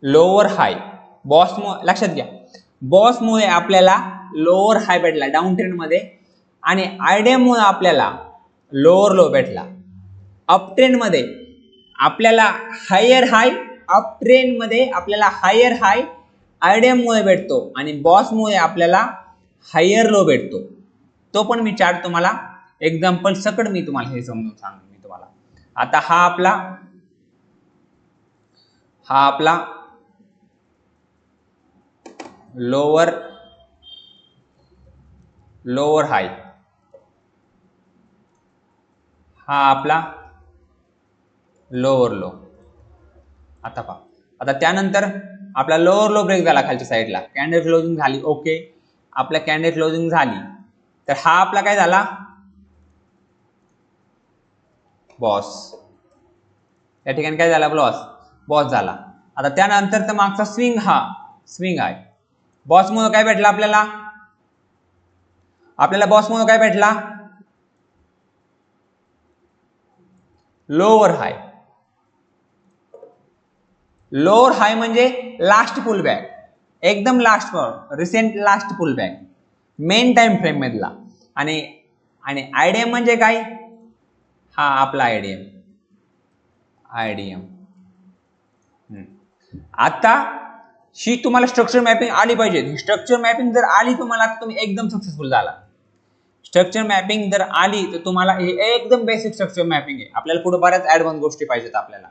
लोअर हाय. बॉस मुळे लक्षात घ्या, बॉस मुळे आपल्याला लोअर हाय भेटला डाऊन ट्रेंड मध्ये, आणि आयडीएम मुळे आपल्याला लोअर लो भेटला. अप ट्रेंड मध्ये आपल्याला हायर हाय, अप ट्रेंड मध्ये आपल्याला हायर हाय आयडीएम मुळे भेटतो, आणि बॉस मुळे आपल्याला हायर लो भेटतो. तो पण मी चार्ट तुम्हाला एक्झाम्पल सकट मी तुम्हाला हे समजून सांगतो मी तुम्हाला. आता हा आपला लोअर हाय, हा आपला लोअर लो. आता पहा, आता त्यानंतर आपला लोअर लो ब्रेक झाला खालच्या साईडला, कॅन्डल क्लोजिंग झाली, ओके, आपल्या कॅन्डल क्लोजिंग झाली, तर हा आपला काय झाला बॉस. या ठिकाणी काय झाला बॉस झाला. आता त्यानंतर तर मागचा स्विंग, हा स्विंग आहे. बॉस मुळे काय भेटला आपल्याला, बॉस मुळे काय भेटला लोअर हाय. लोअर हाय म्हणजे लास्ट पुल बॅक, एकदम last recent last pull back main time frame मधला. आणि आयडीएम म्हणजे काय, हा आपला आयडीएम. आता ही तुम्हाला स्ट्रक्चर मॅपिंग आली पाहिजे. स्ट्रक्चर मॅपिंग जर आली तुम्हाला तर तुम्ही एकदम सक्सेसफुल झाला. स्ट्रक्चर मॅपिंग जर आली तर तुम्हाला हे एकदम बेसिक स्ट्रक्चर मॅपिंग आहे. आपल्याला पुढे बऱ्याच ऍडव्हान्स गोष्टी पाहिजेत आपल्याला.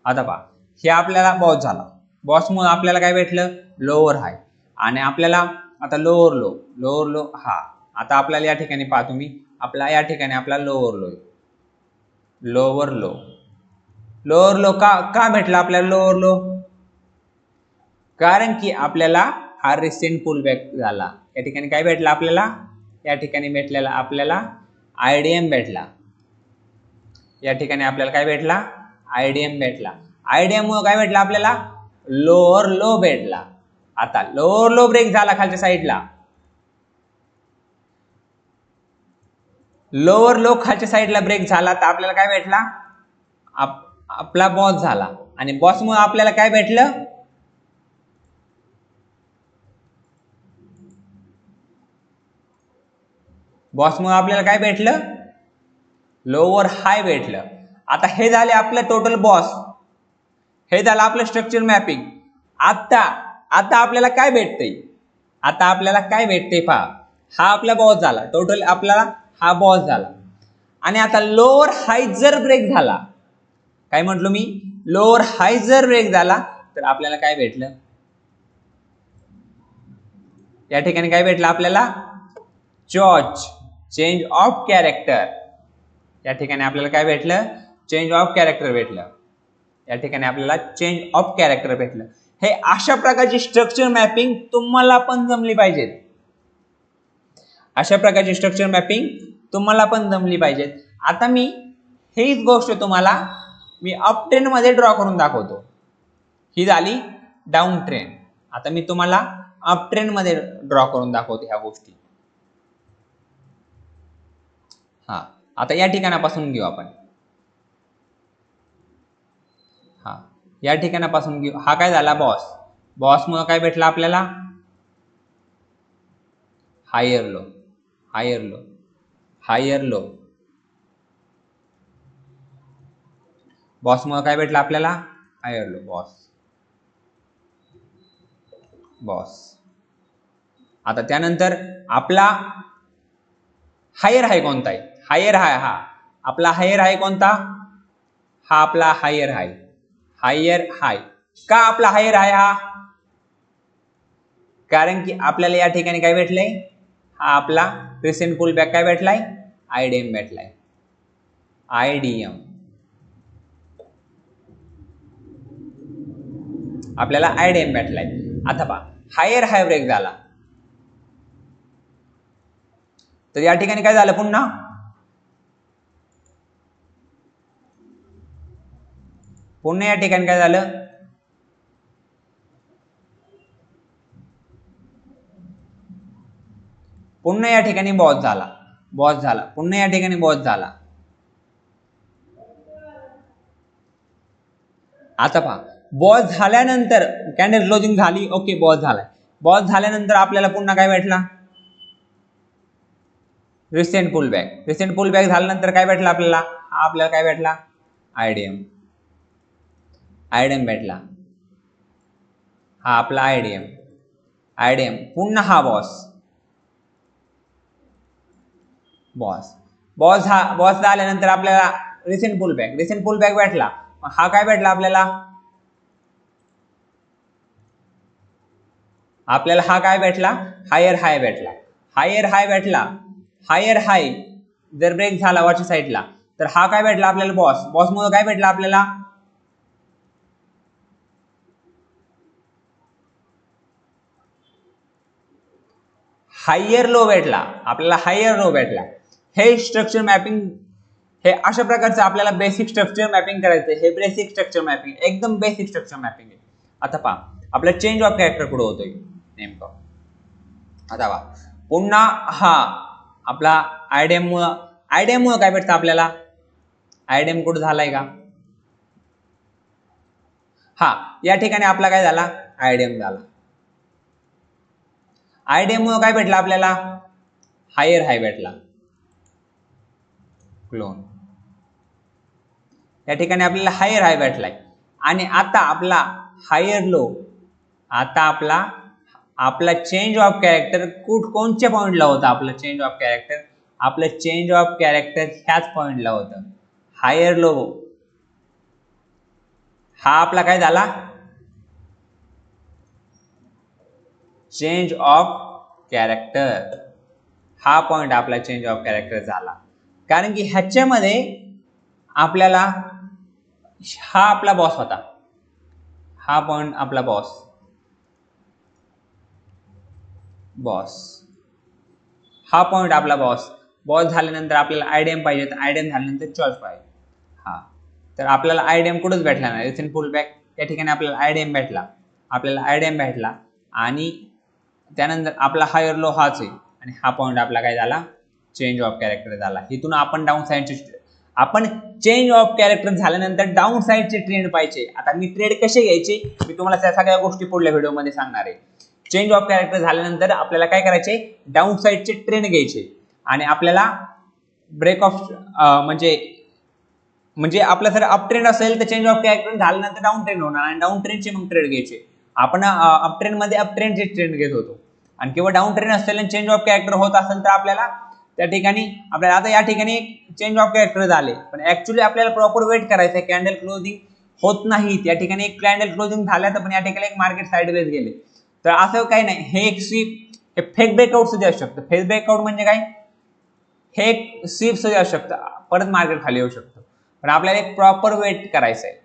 आता पहा, हे आपल्याला बॉस झाला, बॉस मुळे आपल्याला काय भेटलं लोअर हाय, आणि आपल्याला आता लोअर लो, हा आता आपल्याला या ठिकाणी पहा तुम्ही, आपला या ठिकाणी आपला लोअर लो का भेटला आपल्याला लोअर लो, कारण की आपल्याला हा रिसेंट पुलबॅक झाला. या ठिकाणी काय भेटला आपल्याला, या ठिकाणी भेटलेला आपल्याला आयडीएम भेटला. या ठिकाणी आपल्याला काय भेटला आयडीएम भेटला. आयडीएम मुळे काय भेटला आपल्याला लोअर लो भेटला. आता लोअर लो ब्रेक झाला खालच्या साईडला, लोअर लो खालच्या साईडला ब्रेक झाला, तर आपल्याला काय भेटला आपला बॉस झाला. आणि बॉस मुळे आपल्याला काय भेटलं, बॉस मुळे आपल्याला काय भेटलं लोअर हाय भेटलं. आता हे झाले आपलं टोटल बॉस, हे झालं आपलं स्ट्रक्चर मॅपिंग. आता आपल्याला काय भेटतंय, आता आपल्याला काय भेटतंय पहा, हा आपला बॉस झाला, टोटल आपल्याला हा बॉस झाला. आणि आता लोअर हाय जर ब्रेक झाला, काय म्हटलो मी, लोअर हाय जर ब्रेक झाला तर आपल्याला काय भेटलं, या ठिकाणी काय भेटलं आपल्याला चेंज ऑफ कॅरेक्टर. या ठिकाणी आपल्याला काय भेटलं चेंज ऑफ कॅरेक्टर भेटलं. या ठिकाणी आपल्याला चेंज ऑफ कॅरेक्टर भेटलं. हे अशा प्रकारची स्ट्रक्चर मॅपिंग तुम्हाला पण जमली पाहिजे. अशा प्रकारची स्ट्रक्चर मॅपिंग तुम्हाला पण जमली पाहिजे. आता मी हीच गोष्ट तुम्हाला मी अप ट्रेंड मध्ये ड्रॉ करून दाखवतो. ही झाली डाऊन ट्रेंड. आता मी तुम्हाला अप ट्रेंड मध्ये ड्रॉ करून दाखवतो ह्या गोष्टी. हा, आता या ठिकाणापासून घेऊ आपण. हा, या ठिकाणापासून घेऊ. हा काय झाला बॉस. बॉसमुळे काय भेटला आपल्याला, higher low, higher low, higher low. बॉसमुळे काय भेटलं आपल्याला, हायर लो, बॉस, बॉस. आता त्यानंतर आपला हायर हाय कोणता आहे, हायर हाय, हा आपला हायर हाय कोणता, हा आपला हायर हाय. हायर हाय का आपला हायर हाय हा, कारण की आपल्याला या ठिकाणी काय भेटलंय, हा आपला रिसेंट पुल बॅक काय भेटलाय, आयडीएम भेटलाय, आयडीएम. आपल्याला आयडीएम भेटलाय. आता पहा हायर हाय ब्रेक झाला तर या ठिकाणी काय झालं, पुन्हा या ठिकाणी काय झालं, पुन्हा या ठिकाणी बॉस झाला, बॉस झाला, पुन्हा या ठिकाणी बॉस झाला. आता पहा बॉस झाल्यानंतर कॅन्डल क्लोजिंग झाली, ओके बॉस झालाय. बॉस झाल्यानंतर आपल्याला पुन्हा काय भेटला, recent pull back. Recent pull back झाल्यानंतर काय भेटला आपल्याला, आपल्याला काय भेटला, आयडीएम, आयडीएम भेटला, हा आपला आयडीएम, आयडीएम. पुन्हा हा बॉस, बॉस, बॉस झाल्यानंतर आपल्याला recent pull back, recent pull back भेटला. हा काय भेटला आपल्याला, आपल्याला हा काय भेटला, हायर हाय भेटला, हायर हाय भेटला. हायर हाय जर ब्रेक झाला वरच्या साईडला तर हा काय भेटला आपल्याला, बॉस. बॉस मुळे काय भेटला आपल्याला, हायर लो भेटला, आपल्याला हायर लो भेटला. हे स्ट्रक्चर मॅपिंग, हे अशा प्रकारचं आपल्याला बेसिक स्ट्रक्चर मॅपिंग करायचं. हे बेसिक स्ट्रक्चर मॅपिंग, एकदम बेसिक स्ट्रक्चर मॅपिंग आहे. आता पहा आपला चेंज ऑफ कॅरेक्टर कुठे होतोय नेमकं. आता पहा पुन्हा हा आपला आयडीएम मुळे काय भेटतं आपल्याला, आयडीएम कुठे झालाय का, हा या ठिकाणी आपला काय झाला, आयडीएम झाला. आयडीएम मुळे काय भेटला आपल्याला, हायर हाय भेटला, क्लोन. या ठिकाणी आपल्याला हायर हाय भेटलाय. आणि आता आपला हायर लो, आता आपला चेंज ऑफ कॅरेक्टर कोणत्या पॉइंटला होता, आपला चेंज ऑफ कॅरेक्टर, आपलं चेंज ऑफ कॅरेक्टर ह्याच पॉइंटला होतं, हायर लो. हा आपला काय झाला, चेंज ऑफ कॅरेक्टर. हा पॉइंट आपला चेंज ऑफ कॅरेक्टर झाला. कारण की ह्याच्यामध्ये आपल्याला हा आपला बॉस होता, हा पॉइंट आपला बॉस, बॉस, हा पॉइंट आपला बॉस. बॉस झाल्यानंतर आपल्याला आयडीएम पाहिजे, तर आयडीएम झाल्यानंतर चॉईस पाहिजे. हा तर आपल्याला आयडीएम कुठेच भेटला नाही, रिसेंट पुल बॅक त्या ठिकाणी आपल्याला आयडीएम भेटला, आपल्याला आयडीएम भेटला. आणि त्यानंतर आपला हायर लो हाच आहे. आणि हा पॉइंट आपला काय झाला, चेंज ऑफ कॅरेक्टर झाला. इथून आपण डाऊन साईडचे, आपण चेंज ऑफ कॅरेक्टर झाल्यानंतर डाऊन साईडचे ट्रेंड पाहिजे. आता मी ट्रेड कसे घ्यायचे मी तुम्हाला त्या सगळ्या गोष्टी पुढल्या व्हिडिओमध्ये सांगणार आहे. चेंज ऑफ कॅरेक्टर झाल्यानंतर आपल्याला काय करायचे, डाऊन साईडचे ट्रेंड घ्यायचे. आणि आपल्याला ब्रेक ऑफ म्हणजे आपला जर अप ट्रेंड असेल तर चेंज ऑफ कॅरेक्टर झाल्यानंतर डाऊन ट्रेंड होणार आणि डाऊन ट्रेंडचे मग ट्रेड घ्यायचे. आपण अप ट्रेंड मध्ये अप ट्रेंडचे ट्रेंड घेत होतो. आणि किंवा डाऊन ट्रेंड असेल आणि चेंज ऑफ कॅरेक्टर होत असेल तर आपल्याला त्या ठिकाणी आपल्याला, आता या ठिकाणी चेंज ऑफ कॅरेक्टर झाले पण ऍक्च्युली आपल्याला प्रॉपर वेट करायचं आहे. कॅन्डल क्लोजिंग होत नाही या ठिकाणी, एक कॅन्डल क्लोजिंग झाल्या तर पण या ठिकाणी एक मार्केट साइडवेज गेले तर असं काही नाही. हे एक स्वीप, हे फेक ब्रेकआउट सुद्धा असू शकतं. फेक ब्रेकआउट म्हणजे काय, हे एक स्वीप सुद्धा असू शकतं, परत मार्केट खाली येऊ शकतं. पण आपल्याला एक प्रॉपर वेट करायचं आहे.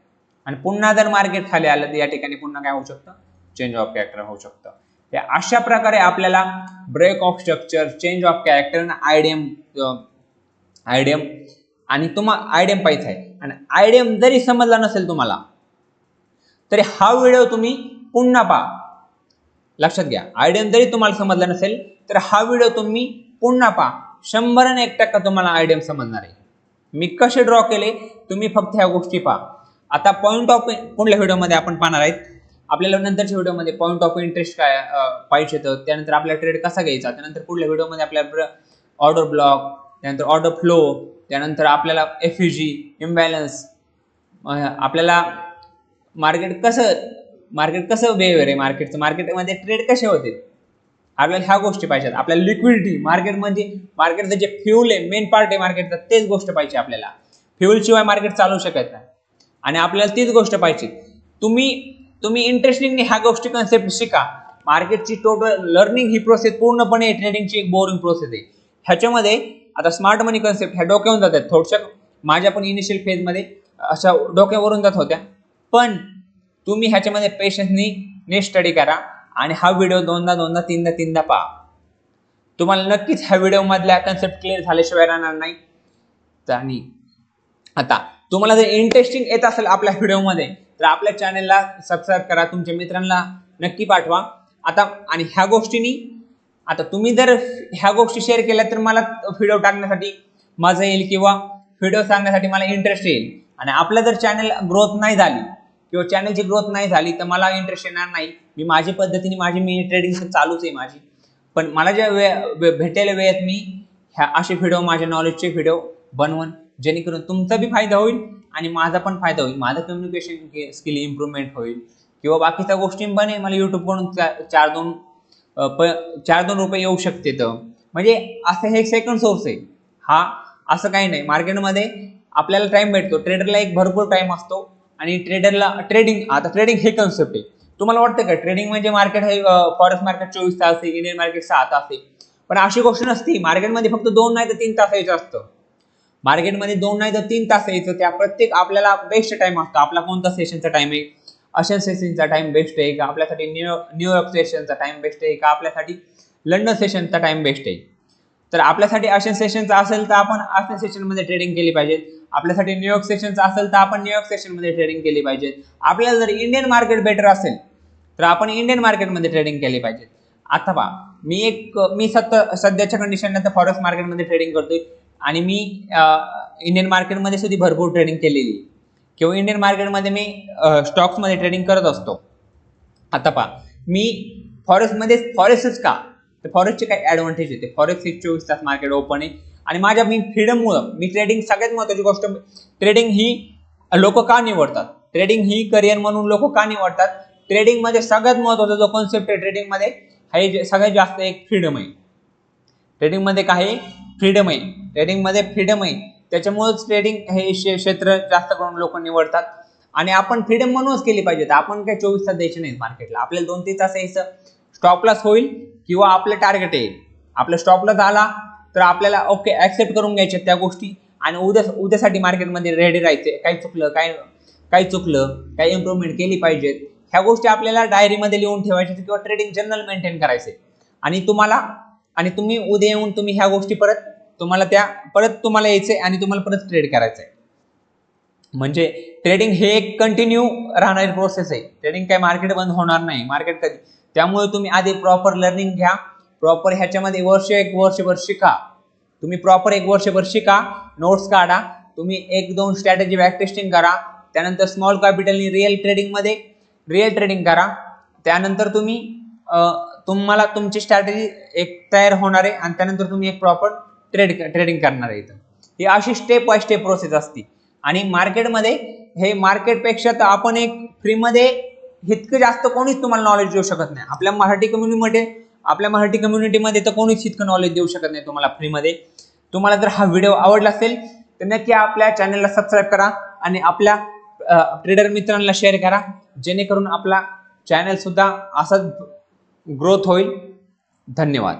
आणि पुन्हा जर मार्केट खाली आलं तर या ठिकाणी पुन्हा काय होऊ शकतं, चेंज ऑफ कॅरेक्टर होऊ शकतं. अशा प्रकारे आपल्याला break of structure, change of character, IDM आणि तुम्हाला आयडीएम पाहिजे आहे. आणि आयडियम जरी समजला नसेल तुम्हाला तरी हा व्हिडिओ तुम्ही पुन्हा पहा. लक्षात घ्या, आयडियम जरी तुम्हाला समजला नसेल तर हा व्हिडिओ तुम्ही पुन्हा पहा. 100% तुम्हाला आयडियम समजणार आहे. मी कसे ड्रॉ केले तुम्ही फक्त ह्या गोष्टी पहा. आता पॉईंट ऑफ पुढल्या व्हिडिओमध्ये आपण पाहणार आहेत. आपल्याला नंतरच्या व्हिडिओमध्ये पॉईंट ऑफ इंटरेस्ट काय पाहिजे तर त्यानंतर आपला ट्रेड कसा घ्यायचा, त्यानंतर पुढल्या व्हिडिओमध्ये आपल्याला ऑर्डर ब्लॉक, त्यानंतर ऑर्डर फ्लो, त्यानंतर आपल्याला एफईजी इम्बॅलन्स, आपल्याला मार्केट कसं बिहेवियर आहे मार्केटचं, मार्केटमध्ये ट्रेड कसे होते, आपल्याला ह्या गोष्टी पाहिजेत. आपल्याला लिक्विडिटी, मार्केट म्हणजे मार्केटचं जे फ्युल आहे, मेन पार्ट आहे मार्केटचा, तेच गोष्ट पाहिजे आपल्याला. फ्युल शिवाय मार्केट चालू शकत नाही आणि आपल्याला तीच गोष्ट पाहिजे. तुम्ही इंटरेस्टिंगली ह्या गोष्टी कन्सेप्ट शिका. मार्केटची टोटल लर्निंग ही प्रोसेस पूर्णपणे ट्रेडिंगची एक बोरिंग प्रोसेस आहे. ह्याच्यामध्ये आता स्मार्ट मनी कन्सेप्ट ह्या डोक्यावरून जातात. थोडशा माझ्या पण इनिशियल फेजमध्ये अशा डोक्यावरून जात होत्या, पण तुम्ही ह्याच्यामध्ये पेशन्सनी स्टडी करा आणि हा व्हिडिओ दोनदा तीनदा पहा. तुम्हाला नक्कीच ह्या व्हिडिओ मधल्या कन्सेप्ट क्लिअर झाल्याशिवाय राहणार नाही. आणि आता तुम्हाला जर इंटरेस्टिंग येत असेल आपल्या व्हिडिओमध्ये तर आपल्या चॅनलला सबस्क्राईब करा, तुमच्या मित्रांना नक्की पाठवा. आता आणि ह्या गोष्टींनी आता तुम्ही जर ह्या गोष्टी शेअर केल्या तर मला व्हिडिओ टाकण्यासाठी मजा येईल किंवा व्हिडिओ सांगण्यासाठी मला इंटरेस्ट येईल. आणि आपलं जर चॅनल ग्रोथ नाही झाली किंवा चॅनलची ग्रोथ नाही झाली तर मला इंटरेस्ट येणार नाही. मी माझी पद्धतीने मी ट्रेडिंग चालूच आहे माझी, पण मला ज्या भेटेल वेळेत मी ह्या असे व्हिडिओ, माझ्या नॉलेजचे व्हिडिओ बनवून जेणेकरून तुमचा बी फायदा होईल आणि माझा पण फायदा होईल. माझं कम्युनिकेशन स्किल इम्प्रूव्हमेंट होईल किंवा बाकीच्या गोष्टी पण मला युट्यूबकडून 4-2 रुपये येऊ शकते. तर म्हणजे असं हे एक सेकंड सोर्स आहे हा, असं काही नाही. मार्केटमध्ये आपल्याला टाइम भेटतो, ट्रेडरला एक भरपूर टाइम असतो आणि ट्रेडरला ट्रेडिंग हे कन्सेप्ट आहे. तुम्हाला वाटतं का ट्रेडिंग म्हणजे मार्केट हे फॉरेक्स मार्केट 24 तास आहे, इंडियन मार्केट 6 तास आहे, पण अशी गोष्ट नसती. मार्केटमध्ये फक्त 2 नाही तर 3 तास यायचं असतं. मार्केटमध्ये 2 नाही तर 3 तास यायचं. त्या प्रत्येक आपल्याला बेस्ट टाइम असतो. आपला कोणता सेशनचा टाइम आहे, आशियन सेशनचा टाइम बेस्ट आहे का, आपल्यासाठी न्यूयॉर्क सेशनचा टाइम बेस्ट आहे का, आपल्यासाठी लंडन सेशनचा टाइम बेस्ट आहे. तर आपल्यासाठी आशियन सेशनचा असेल तर आपण आशियन सेशनमध्ये ट्रेडिंग केली पाहिजे. आपल्यासाठी न्यूयॉर्क सेशनचा असेल तर आपण न्यूयॉर्क सेशनमध्ये ट्रेडिंग केली पाहिजे. आपल्याला जर इंडियन मार्केट बेटर असेल तर आपण इंडियन मार्केटमध्ये ट्रेडिंग केली पाहिजे. आता पहा, मी सध्याच्या कंडिशनला फॉरेक्स मार्केटमध्ये ट्रेडिंग करतोय आणि मी इंडियन मार्केटमध्ये सुद्धा भरपूर ट्रेडिंग केलेली किंवा इंडियन मार्केटमध्ये मी स्टॉक्समध्ये ट्रेडिंग करत असतो. आता पहा, मी फॉरेक्सच का, तर फॉरेक्सचे काही ॲडव्हान्टेज येते. फॉरेक्स 24 तास मार्केट ओपन आहे आणि माझ्या फ्रीडममुळं मी ट्रेडिंग, सगळ्यात महत्त्वाची गोष्ट, ट्रेडिंग ही लोक का निवडतात, ट्रेडिंग ही करिअर म्हणून लोक का निवडतात. ट्रेडिंगमध्ये सगळ्यात महत्त्वाचा जो कॉन्सेप्ट आहे ट्रेडिंगमध्ये हे सगळ्यात जास्त एक फ्रीडम आहे. ट्रेडिंगमध्ये काही फ्रीडम आहे, ट्रेडिंगमध्ये फ्रीडम आहे. त्याच्यामुळेच ट्रेडिंग हे क्षेत्र जास्त करून लोक निवडतात आणि आपण फ्रीडम म्हणूनच केली पाहिजे. आपण काही 24 तास द्यायचे नाहीत मार्केटला. आपल्याला 2-3 तास यायचं, स्टॉप लॉस होईल किंवा आपलं टार्गेट येईल. आपलं स्टॉप लॉस आला तर आपल्याला ओके ऍक्सेप्ट करून घ्यायचे त्या गोष्टी आणि उद्यासाठी मार्केटमध्ये रेडी राहायचे. काही चुकलं, काही इम्प्रूव्हमेंट केली पाहिजेत, ह्या गोष्टी आपल्याला डायरीमध्ये लिहून ठेवायच्या किंवा ट्रेडिंग जर्नल मेंटेन करायचे. आणि तुम्ही उद्या येऊन तुम्ही ह्या गोष्टी तुम्हाला यायचे आणि तुम्हाला परत ट्रेड करायचंय. म्हणजे ट्रेडिंग हे एक कंटिन्यू राहणारी प्रोसेस आहे. ट्रेडिंग काय मार्केट बंद होणार नाही, मार्केट कधी. त्यामुळे तुम्ही आधी प्रॉपर लर्निंग घ्या, प्रॉपर ह्याच्यामध्ये एक वर्षभर शिका. तुम्ही प्रॉपर 1 वर्षभर शिका, नोट्स काढा, तुम्ही 1-2 स्ट्रॅटेजी बॅक टेस्टिंग करा, त्यानंतर स्मॉल कॅपिटलनी रिअल ट्रेडिंग करा. त्यानंतर तुम्हाला तुमची स्ट्रॅटेजी एक तयार होणार आहे आणि त्यानंतर तुम्ही एक प्रॉपर ट्रेडिंग करणार आहे. ही अशी स्टेप बाय स्टेप प्रोसेस असते. आणि मार्केटमध्ये हे मार्केटपेक्षा तर आपण एक फ्रीमध्ये इतकं जास्त कोणीच तुम्हाला नॉलेज देऊ शकत नाही. आपल्या मराठी कम्युनिटीमध्ये तर कोणीच इतकं नॉलेज देऊ शकत नाही तुम्हाला फ्रीमध्ये. तुम्हाला जर हा व्हिडिओ आवडला असेल तर नक्की आपल्या चॅनलला सबस्क्राईब करा आणि आपल्या ट्रेडर मित्रांना शेअर करा, जेणेकरून आपला चॅनल सुद्धा असाच ग्रोथ होईल. धन्यवाद.